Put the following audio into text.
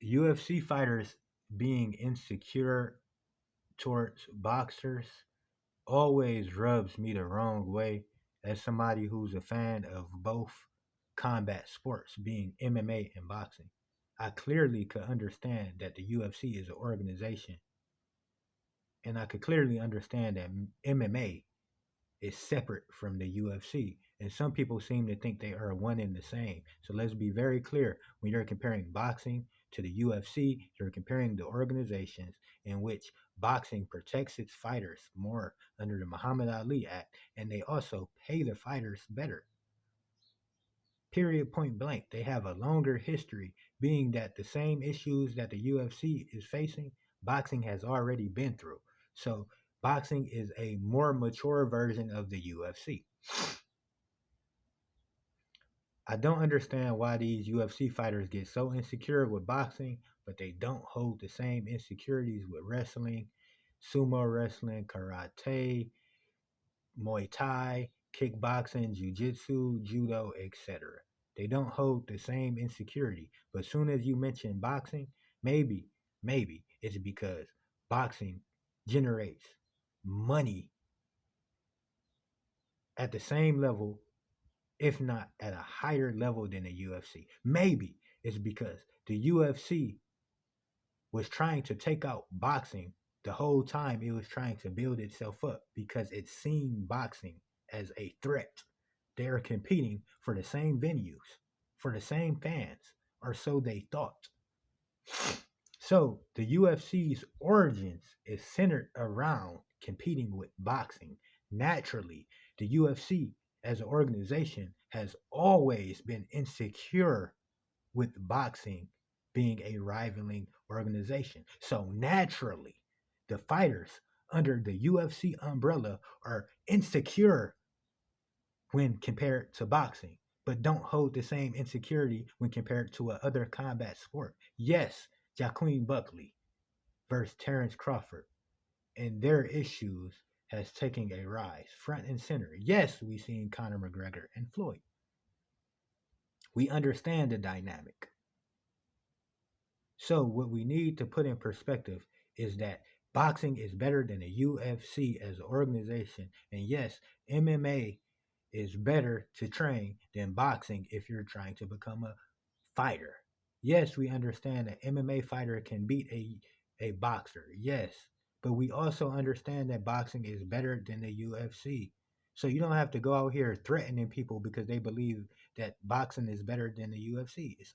UFC fighters being insecure towards boxers always rubs me the wrong way as somebody who's a fan of both combat sports, being MMA and boxing. I clearly could understand that the UFC is an organization, and I could clearly understand that MMA is separate from the UFC. And some people seem to think they are one and the same. So let's be very clear. When you're comparing boxing to the UFC, you're comparing the organizations in which boxing protects its fighters more under the Muhammad Ali Act, and they also pay the fighters better. Period, point blank. They have a longer history, being that the same issues that the UFC is facing, boxing has already been through. So boxing is a more mature version of the UFC. I don't understand why these UFC fighters get so insecure with boxing, but they don't hold the same insecurities with wrestling, sumo wrestling, karate, Muay Thai, kickboxing, jiu-jitsu, judo, etc. They don't hold the same insecurity. But as soon as you mention boxing, maybe it's because boxing generates money at the same level, if not at a higher level than the UFC. Maybe it's because the UFC was trying to take out boxing the whole time. It was trying to build itself up because it seen boxing as a threat. They are competing for the same venues, for the same fans, or so they thought. So the UFC's origins is centered around competing with boxing. Naturally, the UFC as an organization has always been insecure with boxing being a rivaling organization. So naturally, the fighters under the UFC umbrella are insecure when compared to boxing, but don't hold the same insecurity when compared to a other combat sport. Yes, Joaquin Buckley versus Terrence Crawford and their issues has taken a rise front and center. Yes, we've seen Conor McGregor and Floyd. We understand the dynamic. So what we need to put in perspective is that boxing is better than the UFC as an organization. And yes, MMA is better to train than boxing if you're trying to become a fighter. Yes, we understand that MMA fighter can beat a boxer. Yes. But we also understand that boxing is better than the UFC. So you don't have to go out here threatening people because they believe that boxing is better than the UFC. It's